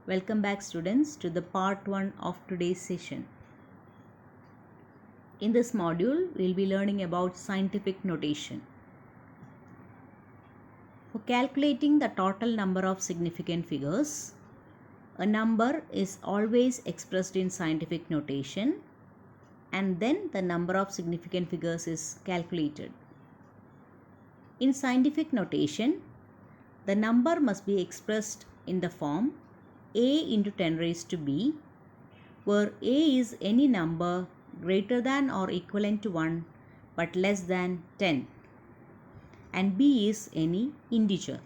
Welcome back students to the part 1 of today's session. In this module, we'll be learning about scientific notation. For calculating the total number of significant figures, a number is always expressed in scientific notation and then the number of significant figures is calculated. In scientific notation, the number must be expressed in the form a into 10 raised to b, where a is any number greater than or equivalent to 1 but less than 10 and b is any integer.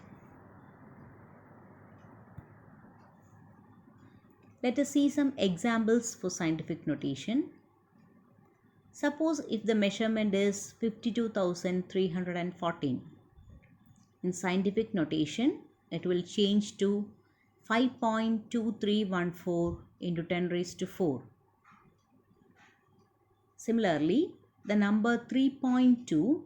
Let us see some examples for scientific notation. Suppose if the measurement is 52,314. In scientific notation, it will change to 5.2314 into 10 raised to 4. Similarly, the number 3.2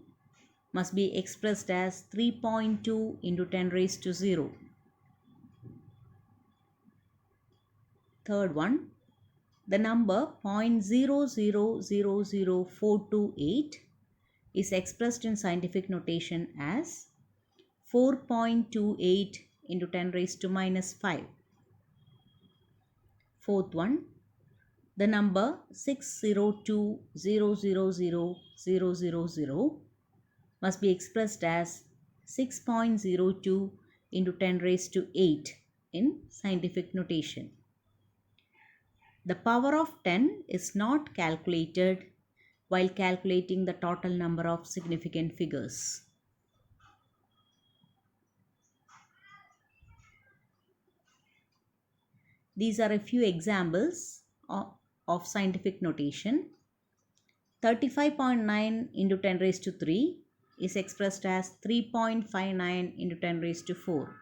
must be expressed as 3.2 into 10 raised to 0. Third one, the number 0.0000428 is expressed in scientific notation as 4.28 into 10 raised to minus 5. Fourth one, the number 602,000,000 must be expressed as 6.02 into 10 raised to 8 in scientific notation. The power of 10 is not calculated while calculating the total number of significant figures. These are a few examples of scientific notation. 35.9 into 10 raised to 3 is expressed as 3.59 into 10 raised to 4.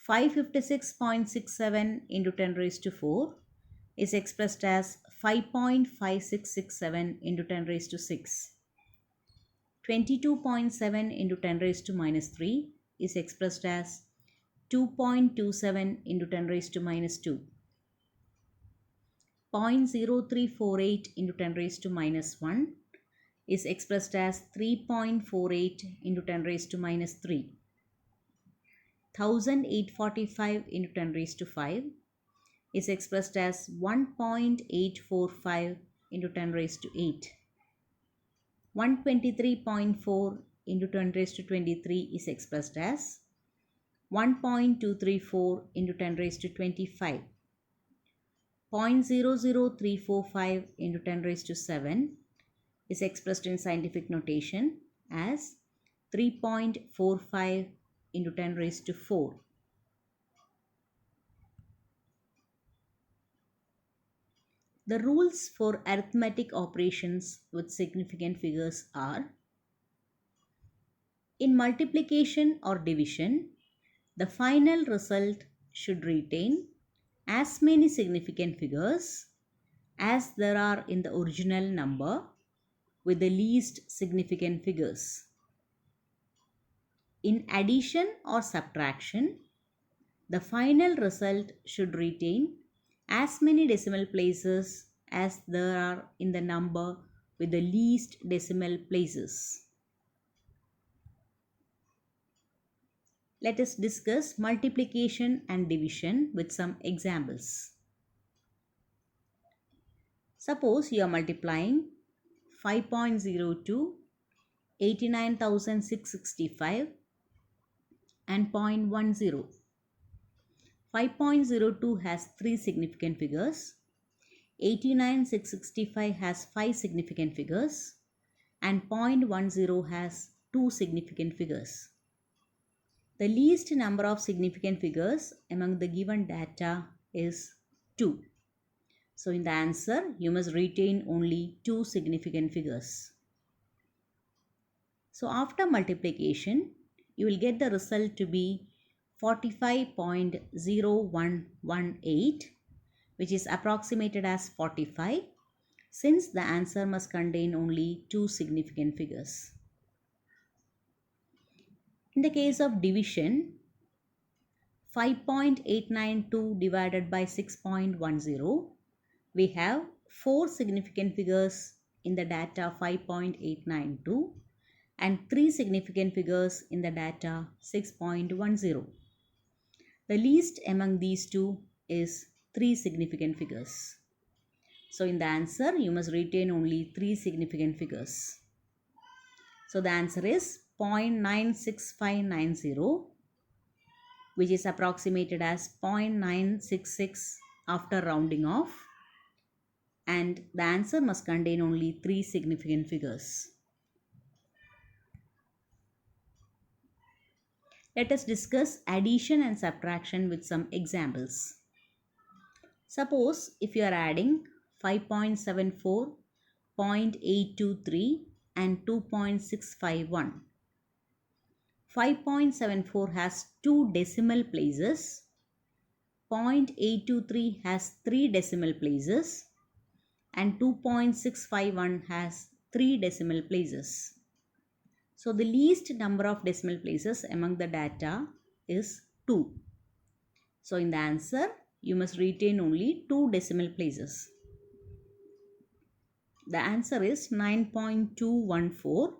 556.67 into 10 raised to 4 is expressed as 5.5667 into 10 raised to 6. 22.7 into 10 raised to minus 3 is expressed as 2.27 into 10 raised to minus 2. 0.0348 into 10 raised to minus 1 is expressed as 3.48 into 10 raised to minus 3. 1845 into 10 raised to 5 is expressed as 1.845 into 10 raised to 8. 123.4 into 10 raised to 23 is expressed as 1.234 into 10 raised to 25. 0.00345 into 10 raised to 7 is expressed in scientific notation as 3.45 into 10 raised to 4. The rules for arithmetic operations with significant figures are: in multiplication or division, the final result should retain as many significant figures as there are in the original number with the least significant figures. In addition or subtraction, the final result should retain as many decimal places as there are in the number with the least decimal places. Let us discuss multiplication and division with some examples. Suppose you are multiplying 5.02, 89,665 and 0.10. 5.02 has 3 significant figures, 89,665 has 5 significant figures and 0.10 has 2 significant figures. The least number of significant figures among the given data is 2. So in the answer, you must retain only 2 significant figures. So after multiplication, you will get the result to be 45.0118, which is approximated as 45, since the answer must contain only 2 significant figures. In the case of division, 5.892 divided by 6.10. We have 4 significant figures in the data 5.892 and 3 significant figures in the data 6.10. The least among these two is 3 significant figures. So in the answer, you must retain only 3 significant figures. So the answer is 0.96590, which is approximated as 0.966 after rounding off. And the answer must contain only 3 significant figures. Let us discuss addition and subtraction with some examples. Suppose if you are adding 5.74, 0.823 and 2.651. 5.74 has 2 decimal places, 0.823 has 3 decimal places, and 2.651 has 3 decimal places. So the least number of decimal places among the data is 2. So in the answer, you must retain only 2 decimal places. The answer is 9.214,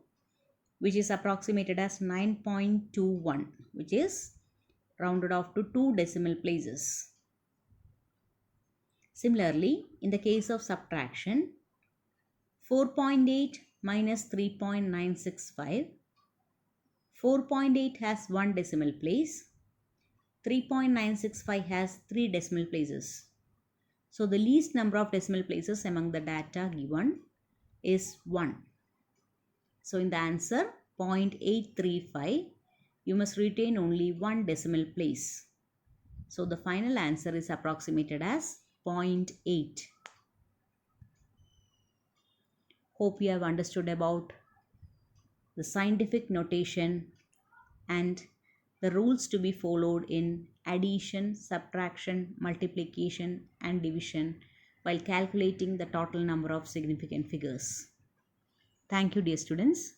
which is approximated as 9.21, which is rounded off to 2 decimal places. Similarly, in the case of subtraction, 4.8 minus 3.965, 4.8 has 1 decimal place, 3.965 has 3 decimal places. So the least number of decimal places among the data given is 1. So in the answer 0.835, you must retain only 1 decimal place. So the final answer is approximated as 0.8. Hope you have understood about the scientific notation and the rules to be followed in addition, subtraction, multiplication and division while calculating the total number of significant figures. Thank you, dear students.